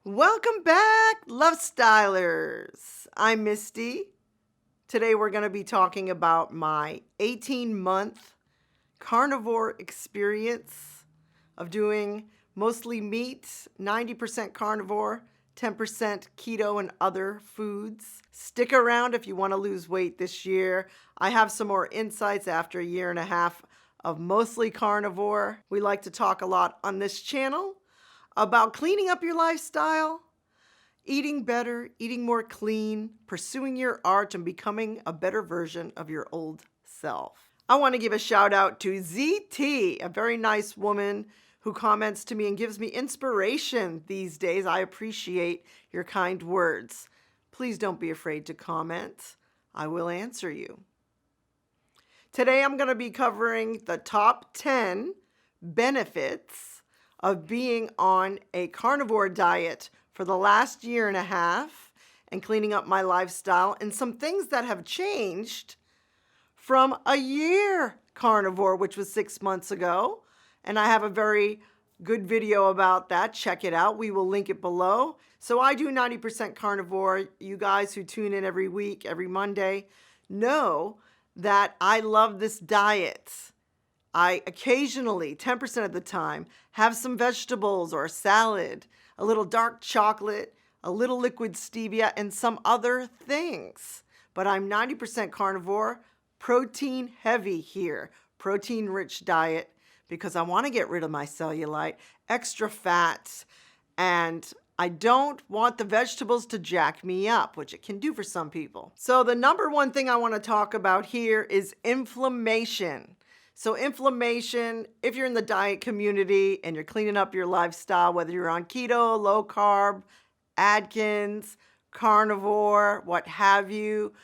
Welcome back, Love Stylers. I'm Misty. Today we're going to be talking about my 18-month carnivore experience of doing mostly meat, 90% carnivore, 10% keto and other foods. Stick around if you want to lose weight this year. I have some more insights after a year and a half of mostly carnivore. We like to talk a lot on this channel about cleaning up your lifestyle, eating better, eating more clean, pursuing your art, and becoming a better version of your old self. I want to give a shout out to ZT, a very nice woman who comments to me and gives me inspiration these days. I appreciate your kind words. Please don't be afraid to comment. I will answer you. Today I'm going to be covering the top 10 benefits of being on a carnivore diet for the last year and a half and cleaning up my lifestyle, and some things that have changed from a year carnivore, which was 6 months ago. And I have a very good video about that. Check it out. We will link it below. So I do 90% carnivore. You guys who tune in every week, every Monday, know that I love this diet. I occasionally, 10% of the time, have some vegetables or a salad, a little dark chocolate, a little liquid stevia, and some other things. But I'm 90% carnivore, protein heavy here, protein rich diet, because I want to get rid of my cellulite, extra fat, and I don't want the vegetables to jack me up, which it can do for some people. So the number one thing I want to talk about here is inflammation. So inflammation, if you're in the diet community and you're cleaning up your lifestyle, whether you're on keto, low carb, Atkins, carnivore, what have you,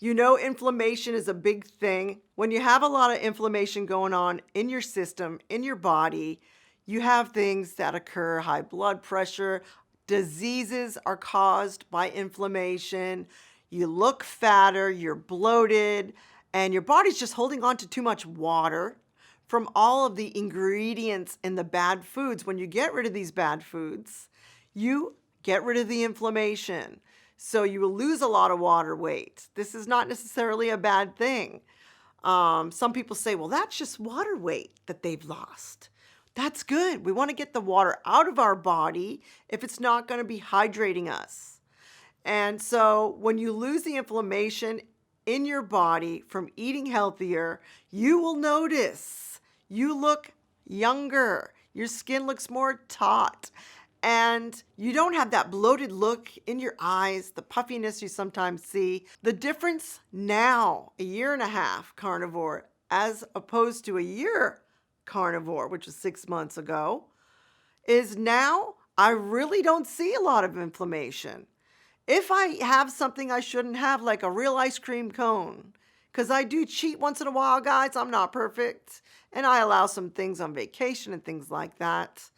you know inflammation is a big thing. When you have a lot of inflammation going on in your system, in your body, you have things that occur, high blood pressure, diseases are caused by inflammation, you look fatter, you're bloated, and your body's just holding on to too much water from all of the ingredients in the bad foods. When you get rid of these bad foods, you get rid of the inflammation. So you will lose a lot of water weight. This is not necessarily a bad thing. Some people say, well, that's just water weight that they've lost. That's good. We want to get the water out of our body if it's not going to be hydrating us. And so when you lose the inflammation in your body from eating healthier, you will notice you look younger. Your skin looks more taut. And you don't have that bloated look in your eyes, the puffiness you sometimes see. The difference now, a year and a half carnivore, as opposed to a year carnivore, which was 6 months ago, is now I really don't see a lot of inflammation. If I have something I shouldn't have, like a real ice cream cone, because I do cheat once in a while, guys, I'm not perfect, and I allow some things on vacation and things like that,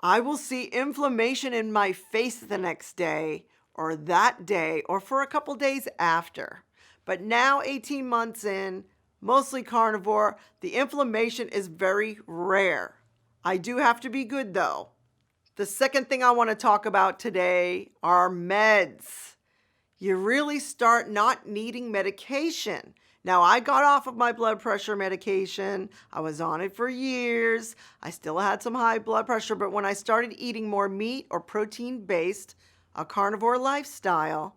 I will see inflammation in my face the next day, or that day, or for a couple days after. But now, 18 months in, mostly carnivore, the inflammation is very rare. I do have to be good, though. The second thing I want to talk about today are meds. You really start not needing medication. Now, I got off of my blood pressure medication. I was on it for years. I still had some high blood pressure, but when I started eating more meat or protein-based, a carnivore lifestyle,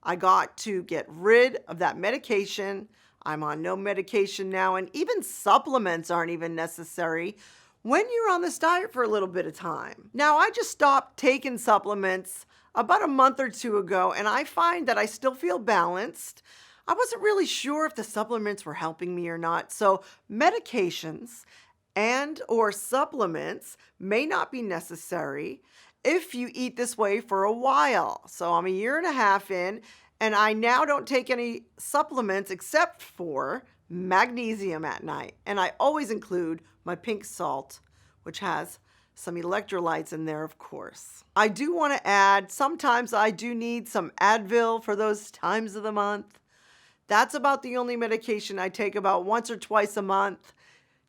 I got to get rid of that medication. I'm on no medication now, and even supplements aren't even necessary when you're on this diet for a little bit of time. Now, I just stopped taking supplements about a month or two ago, and I find that I still feel balanced. I wasn't really sure if the supplements were helping me or not. So medications and or supplements may not be necessary if you eat this way for a while. So I'm a year and a half in, and I now don't take any supplements except for magnesium at night. And I always include my pink salt, which has some electrolytes in there, of course. I do want to add, sometimes I do need some Advil for those times of the month. That's about the only medication I take about once or twice a month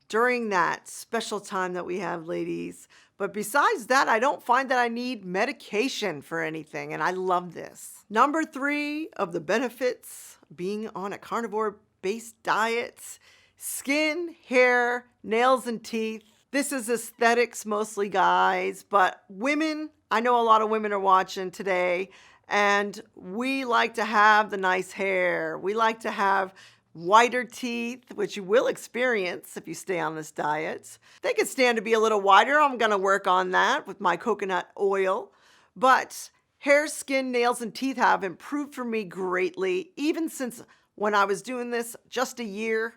during that special time that we have, ladies. But besides that, I don't find that I need medication for anything, and I love this. Number 3 of the benefits being on a carnivore-based diet: skin, hair, nails, and teeth. This is aesthetics mostly, guys, but women, I know a lot of women are watching today, and we like to have the nice hair. We like to have whiter teeth, which you will experience if you stay on this diet. They could stand to be a little whiter. I'm going to work on that with my coconut oil. But hair, skin, nails, and teeth have improved for me greatly, even since when I was doing this just a year.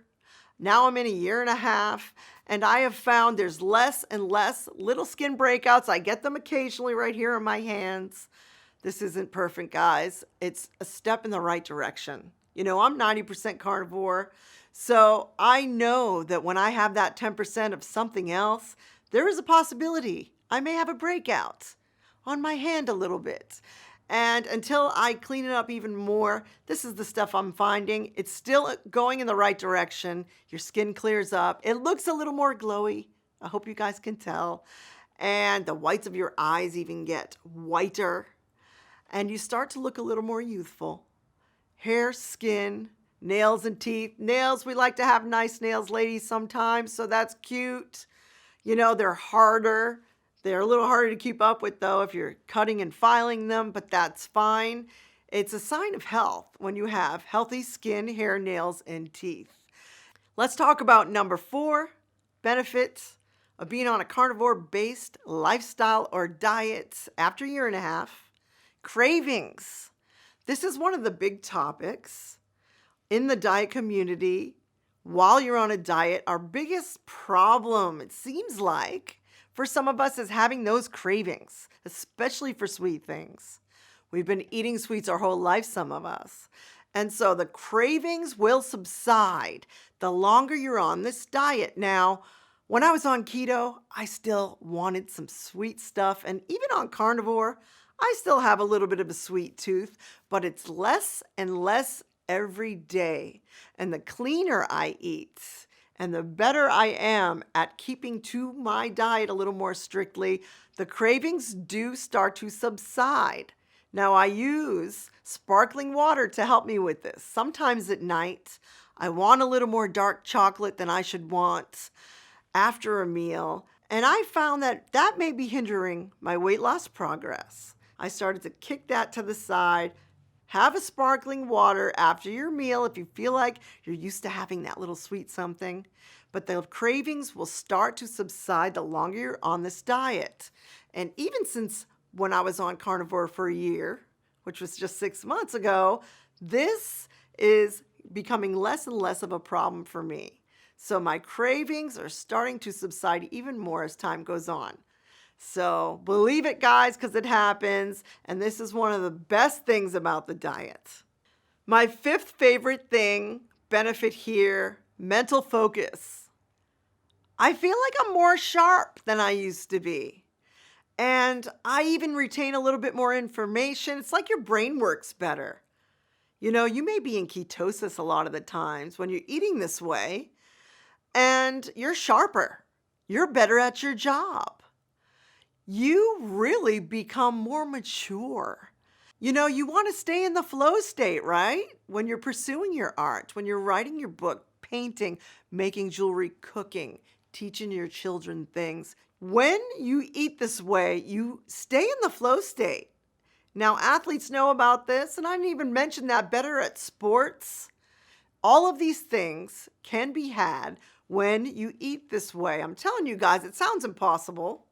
Now I'm in a year and a half, and I have found there's less and less little skin breakouts. I get them occasionally right here on my hands. This isn't perfect, guys. It's a step in the right direction. You know, I'm 90% carnivore, so I know that when I have that 10% of something else, there is a possibility I may have a breakout on my hand a little bit. And until I clean it up even more, this is the stuff I'm finding. It's still going in the right direction. Your skin clears up. It looks a little more glowy. I hope you guys can tell. And the whites of your eyes even get whiter. And you start to look a little more youthful. Hair, skin, nails, and teeth. Nails, we like to have nice nails, ladies, sometimes, so that's cute. You know, they're harder. They're a little harder to keep up with, though, if you're cutting and filing them, but that's fine. It's a sign of health when you have healthy skin, hair, nails, and teeth. Let's talk about number 4, benefits of being on a carnivore-based lifestyle or diet after a year and a half. Cravings. This is one of the big topics in the diet community. While you're on a diet, our biggest problem, it seems like, for some of us is having those cravings, especially for sweet things. We've been eating sweets our whole life, some of us. And so the cravings will subside the longer you're on this diet. Now, when I was on keto, I still wanted some sweet stuff. And even on carnivore, I still have a little bit of a sweet tooth, but it's less and less every day. And the cleaner I eat, and the better I am at keeping to my diet a little more strictly, the cravings do start to subside. Now, I use sparkling water to help me with this. Sometimes at night, I want a little more dark chocolate than I should want after a meal, and I found that that may be hindering my weight loss progress. I started to kick that to the side. Have a sparkling water after your meal if you feel like you're used to having that little sweet something. But the cravings will start to subside the longer you're on this diet. And even since when I was on carnivore for a year, which was just 6 months ago, this is becoming less and less of a problem for me. So my cravings are starting to subside even more as time goes on. So believe it, guys, because it happens. And this is one of the best things about the diet. My 5th favorite benefit here, mental focus. I feel like I'm more sharp than I used to be. And I even retain a little bit more information. It's like your brain works better. You know, you may be in ketosis a lot of the times when you're eating this way, and you're sharper. You're better at your job. You really become more mature. You know, you want to stay in the flow state, right? When you're pursuing your art, when you're writing your book, painting, making jewelry, cooking, teaching your children things. When you eat this way, you stay in the flow state. Now, athletes know about this, and I didn't even mention that, better at sports. All of these things can be had when you eat this way. I'm telling you guys, it sounds impossible,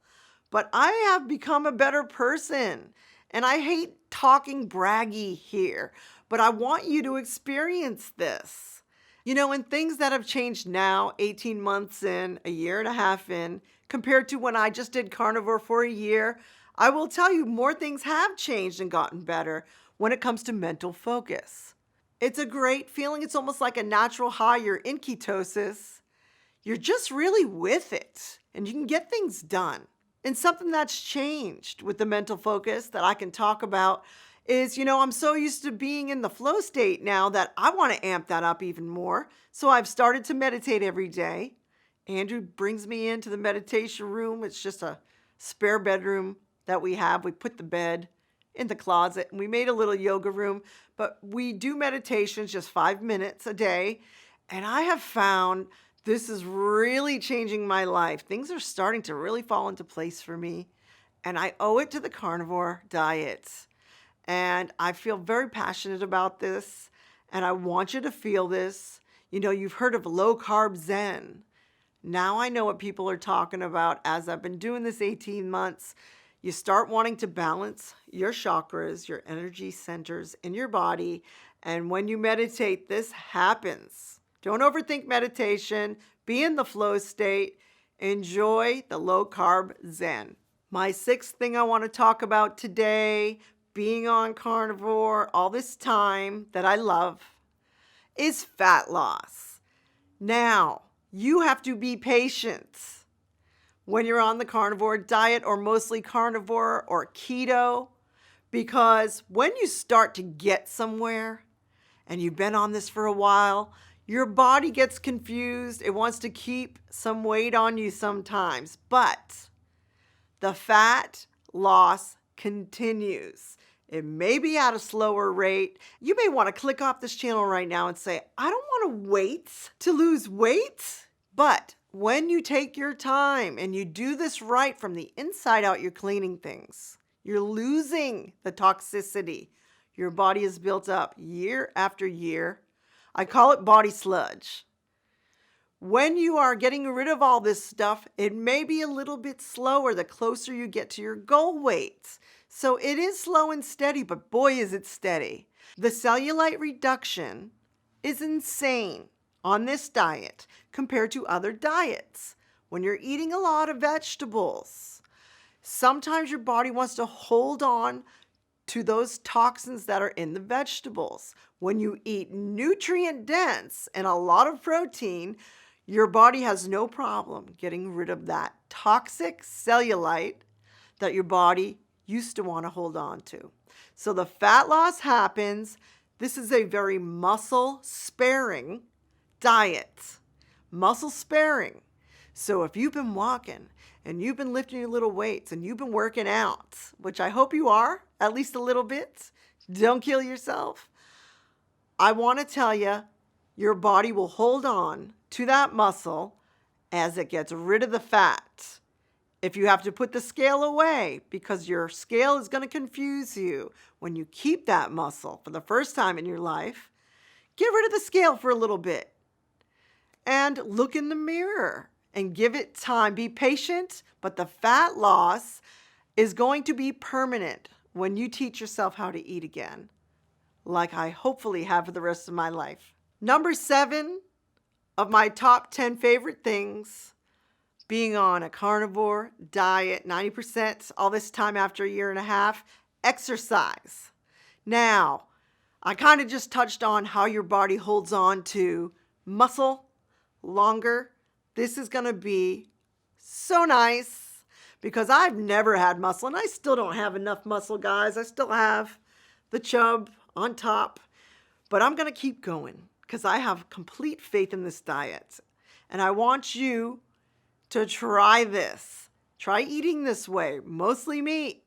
but I have become a better person. And I hate talking braggy here, but I want you to experience this. You know, and things that have changed now, 18 months in, a year and a half in, compared to when I just did carnivore for a year, I will tell you more things have changed and gotten better when it comes to mental focus. It's a great feeling. It's almost like a natural high. You're in ketosis. You're just really with it, and you can get things done. And something that's changed with the mental focus that I can talk about is, you know, I'm so used to being in the flow state now that I want to amp that up even more. So I've started to meditate every day. Andrew brings me into the meditation room. It's just a spare bedroom that we have. We put the bed in the closet and we made a little yoga room, but we do meditations just 5 minutes a day. And I have found this is really changing my life. Things are starting to really fall into place for me. And I owe it to the carnivore diet. And I feel very passionate about this. And I want you to feel this. You know, you've heard of low carb Zen. Now I know what people are talking about as I've been doing this 18 months. You start wanting to balance your chakras, your energy centers in your body. And when you meditate, this happens. Don't overthink meditation. Be in the flow state. Enjoy the low carb Zen. My sixth thing I want to talk about today, being on carnivore all this time that I love, is fat loss. Now, you have to be patient when you're on the carnivore diet, or mostly carnivore or keto, because when you start to get somewhere and you've been on this for a while, your body gets confused. It wants to keep some weight on you sometimes, but the fat loss continues. It may be at a slower rate. You may want to click off this channel right now and say, I don't want to wait to lose weight. But when you take your time and you do this right from the inside out, you're cleaning things. You're losing the toxicity your body has built up year after year. I call it body sludge. When you are getting rid of all this stuff, it may be a little bit slower the closer you get to your goal weight. So it is slow and steady, but boy, is it steady. The cellulite reduction is insane on this diet compared to other diets. When you're eating a lot of vegetables, sometimes your body wants to hold on to those toxins that are in the vegetables. When you eat nutrient dense and a lot of protein, your body has no problem getting rid of that toxic cellulite that your body used to want to hold on to. So the fat loss happens. This is a very muscle sparing diet. Muscle sparing. So if you've been walking and you've been lifting your little weights and you've been working out, which I hope you are, at least a little bit, don't kill yourself. I want to tell you, your body will hold on to that muscle as it gets rid of the fat. If you have to put the scale away, because your scale is going to confuse you when you keep that muscle for the first time in your life, get rid of the scale for a little bit and look in the mirror and give it time. Be patient, but the fat loss is going to be permanent when you teach yourself how to eat again, like I hopefully have for the rest of my life. Number 7 of my top 10 favorite things, being on a carnivore diet, 90% all this time after a year and a half, exercise. Now, I kind of just touched on how your body holds on to muscle longer. This is going to be so nice because I've never had muscle and I still don't have enough muscle, guys. I still have the chub on top, but I'm going to keep going because I have complete faith in this diet. And I want you to try this. Try eating this way, mostly meat.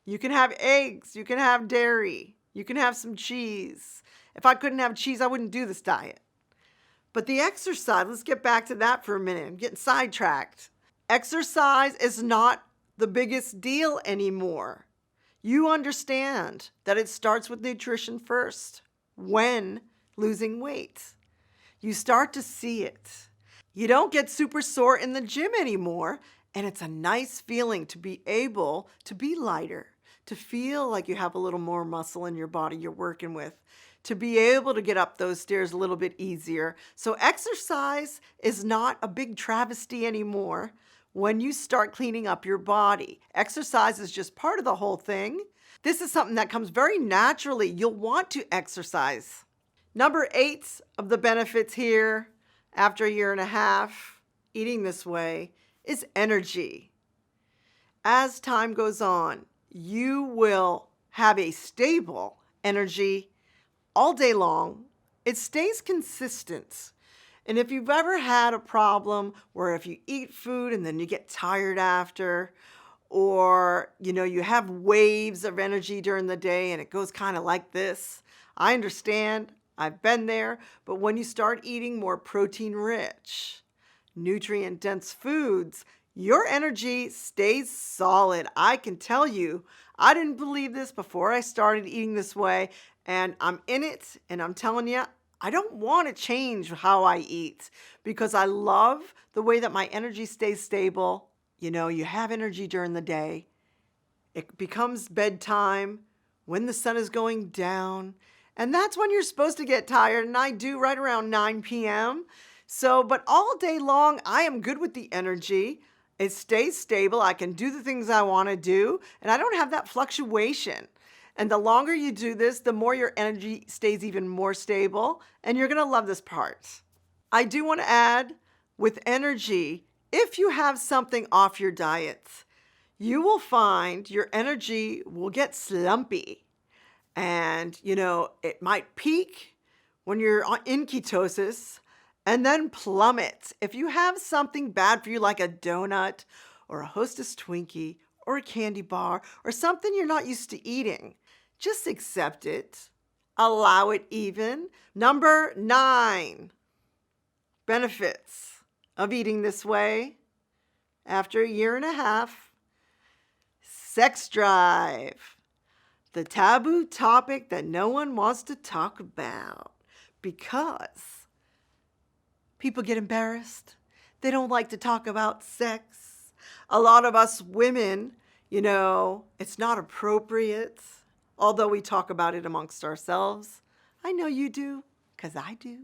You can have eggs, you can have dairy, you can have some cheese. If I couldn't have cheese, I wouldn't do this diet. But the exercise, let's get back to that for a minute. I'm getting sidetracked. Exercise is not the biggest deal anymore. You understand that it starts with nutrition first when losing weight. You start to see it. You don't get super sore in the gym anymore, and it's a nice feeling to be able to be lighter, to feel like you have a little more muscle in your body you're working with, to be able to get up those stairs a little bit easier. So exercise is not a big travesty anymore when you start cleaning up your body. Exercise is just part of the whole thing. This is something that comes very naturally. You'll want to exercise. Number 8 of the benefits here after a year and a half eating this way is energy. As time goes on, you will have a stable energy all day long. It stays consistent. And if you've ever had a problem where if you eat food and then you get tired after, or, you have waves of energy during the day and it goes kind of like this. I understand. I've been there. But when you start eating more protein rich, nutrient dense foods, your energy stays solid. I can tell you, I didn't believe this before I started eating this way, and I'm in it, and I'm telling you, I don't want to change how I eat because I love the way that my energy stays stable. You have energy during the day. It becomes bedtime when the sun is going down. And that's when you're supposed to get tired. And I do right around 9 p.m. So, but all day long, I am good with the energy. It stays stable. I can do the things I want to do. And I don't have that fluctuation. And the longer you do this, the more your energy stays even more stable. And you're going to love this part. I do want to add with energy, if you have something off your diet, you will find your energy will get slumpy. And, it might peak when you're in ketosis and then plummet. If you have something bad for you, like a donut or a Hostess Twinkie or a candy bar or something you're not used to eating, just accept it. Allow it even. Number 9, benefits of eating this way after a year and a half. Sex drive, the taboo topic that no one wants to talk about because people get embarrassed. They don't like to talk about sex. A lot of us women, it's not appropriate, although we talk about it amongst ourselves. I know you do, because I do.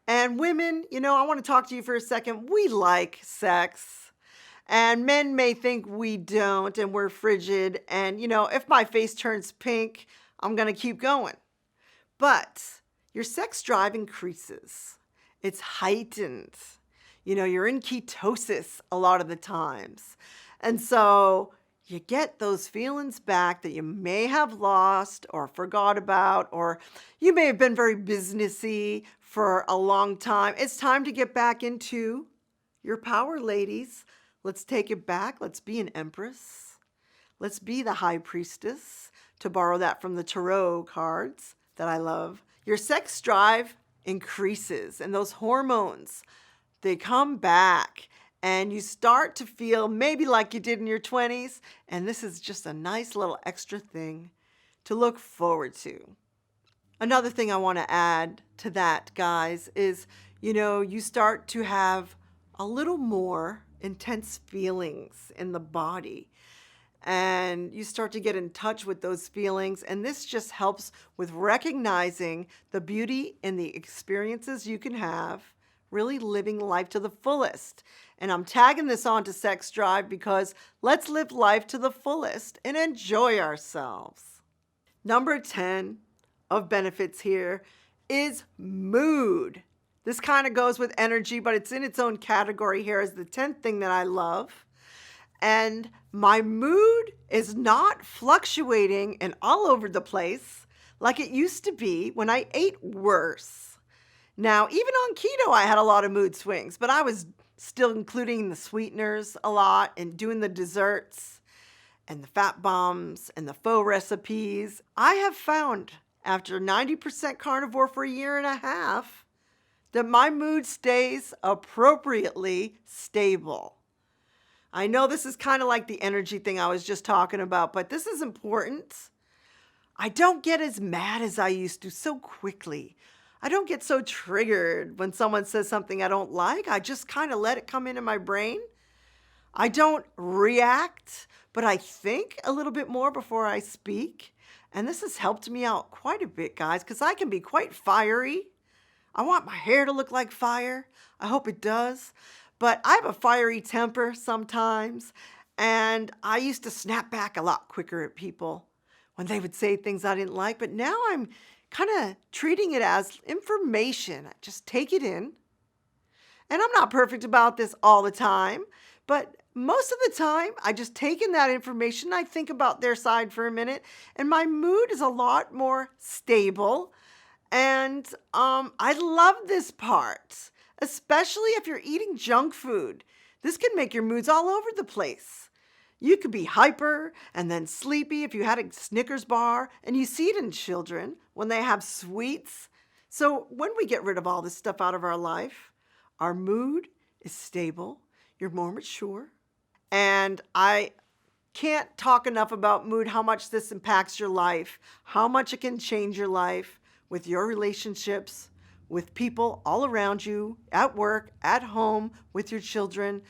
And women, I want to talk to you for a second. We like sex. And men may think we don't and we're frigid. And, if my face turns pink, I'm going to keep going. But your sex drive increases. It's heightened. You're in ketosis a lot of the times. And so you get those feelings back that you may have lost or forgot about, or you may have been very businessy for a long time. It's time to get back into your power, ladies. Let's take it back. Let's be an empress. Let's be the high priestess, to borrow that from the tarot cards that I love. Your sex drive increases and those hormones, they come back and you start to feel maybe like you did in your 20s. And this is just a nice little extra thing to look forward to. Another thing I want to add to that, guys, is, you start to have a little more intense feelings in the body. And you start to get in touch with those feelings. And this just helps with recognizing the beauty in the experiences you can have, really living life to the fullest. And I'm tagging this onto sex drive because let's live life to the fullest and enjoy ourselves. Number 10 of benefits here is mood. This kind of goes with energy, but it's in its own category here as the 10th thing that I love. And my mood is not fluctuating and all over the place like it used to be when I ate worse. Now, even on keto, I had a lot of mood swings, but I was still including the sweeteners a lot and doing the desserts and the fat bombs and the faux recipes. I have found after 90% carnivore for a year and a half that my mood stays appropriately stable. I know this is kind of like the energy thing I was just talking about, but this is important. I don't get as mad as I used to so quickly. I don't get so triggered when someone says something I don't like. I just kind of let it come into my brain. I don't react, but I think a little bit more before I speak. And this has helped me out quite a bit, guys, because I can be quite fiery. I want my hair to look like fire. I hope it does. But I have a fiery temper sometimes. And I used to snap back a lot quicker at people when they would say things I didn't like. But now I'm kind of treating it as information. I just take it in. And I'm not perfect about this all the time. But most of the time, I just take in that information. I think about their side for a minute. And my mood is a lot more stable. And I love this part, especially if you're eating junk food. This can make your moods all over the place. You could be hyper and then sleepy if you had a Snickers bar, and you see it in children when they have sweets. So when we get rid of all this stuff out of our life, our mood is stable, you're more mature. And I can't talk enough about mood, how much this impacts your life, how much it can change your life with your relationships, with people all around you, at work, at home, with your children.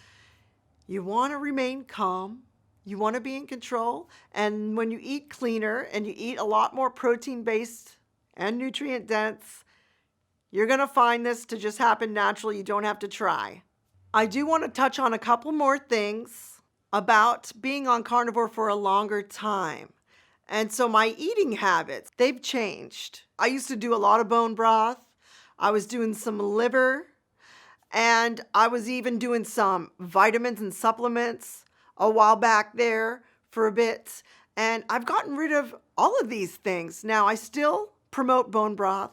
You want to remain calm. You want to be in control. And when you eat cleaner and you eat a lot more protein based and nutrient dense, you're going to find this to just happen naturally. You don't have to try. I do want to touch on a couple more things about being on carnivore for a longer time. And so my eating habits, they've changed. I used to do a lot of bone broth. I was doing some liver, and I was even doing some vitamins and supplements a while back there for a bit. And I've gotten rid of all of these things. Now, I still promote bone broth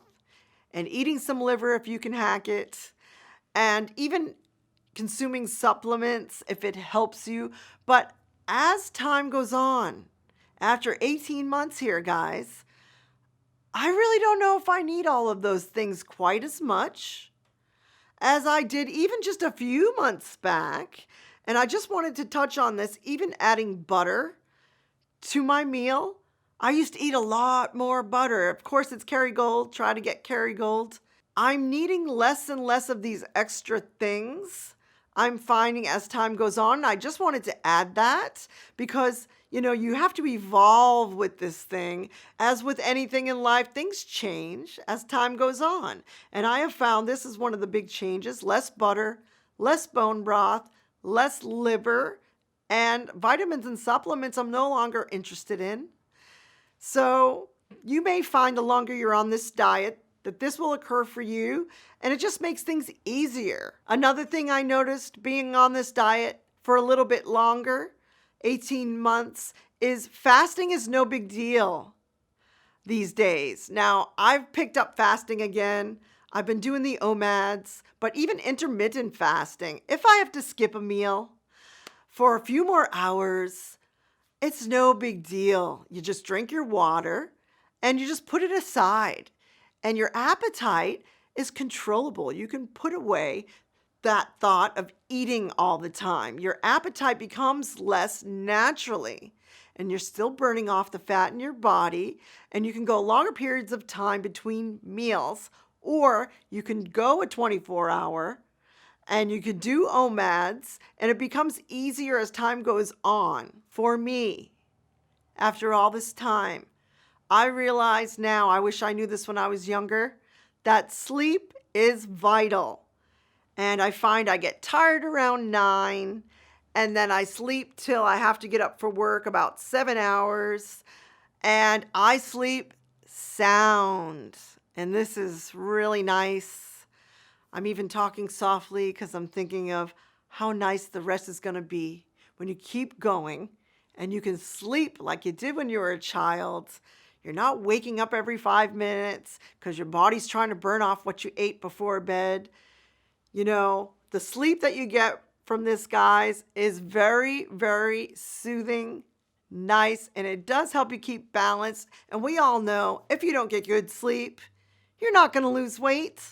and eating some liver if you can hack it, and even consuming supplements if it helps you. But as time goes on, after 18 months here, guys, I really don't know if I need all of those things quite as much as I did even just a few months back. And I just wanted to touch on this, even adding butter to my meal. I used to eat a lot more butter. Of course, it's Kerrygold. Try to get Kerrygold. I'm needing less and less of these extra things I'm finding as time goes on. I just wanted to add that because, you have to evolve with this thing. As with anything in life, things change as time goes on. And I have found this is one of the big changes: less butter, less bone broth, less liver, and vitamins and supplements I'm no longer interested in. So you may find the longer you're on this diet that this will occur for you, and it just makes things easier. Another thing I noticed being on this diet for a little bit longer, 18 months, is fasting is no big deal these days. Now, I've picked up fasting again. I've been doing the OMADs, but even intermittent fasting, if I have to skip a meal for a few more hours, it's no big deal. You just drink your water and you just put it aside. And your appetite is controllable. You can put away that thought of eating all the time. Your appetite becomes less naturally, and you're still burning off the fat in your body. And you can go longer periods of time between meals, or you can go a 24-hour and you could do OMADs, and it becomes easier as time goes on. For me, after all this time, I realize now, I wish I knew this when I was younger, that sleep is vital. And I find I get tired around 9, and then I sleep till I have to get up for work about 7 hours, and I sleep sound. And this is really nice. I'm even talking softly because I'm thinking of how nice the rest is going to be when you keep going and you can sleep like you did when you were a child. You're not waking up every 5 minutes because your body's trying to burn off what you ate before bed. The sleep that you get from this, guys, is very, very soothing, nice, and it does help you keep balanced. And we all know if you don't get good sleep, you're not going to lose weight.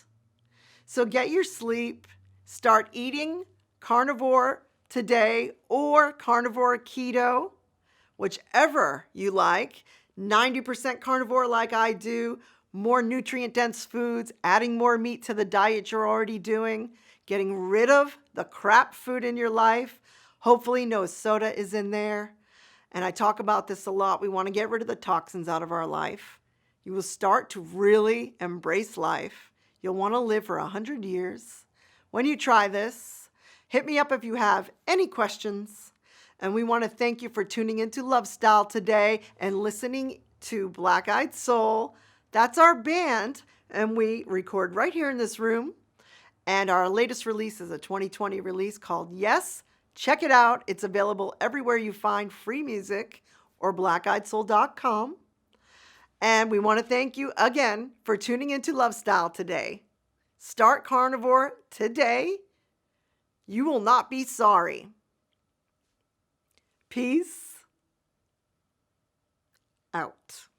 So get your sleep, start eating carnivore today or carnivore keto, whichever you like. 90% carnivore like I do, more nutrient dense foods, adding more meat to the diet you're already doing, getting rid of the crap food in your life. Hopefully no soda is in there. And I talk about this a lot. We want to get rid of the toxins out of our life. You will start to really embrace life. You'll want to live for 100 years. When you try this, hit me up if you have any questions. And we want to thank you for tuning into Love Style today and listening to Black Eyed Soul. That's our band, and we record right here in this room. And our latest release is a 2020 release called Yes. Check it out. It's available everywhere you find free music or blackeyedsoul.com. And we want to thank you again for tuning into Love Style today. Start carnivore today. You will not be sorry. Peace out.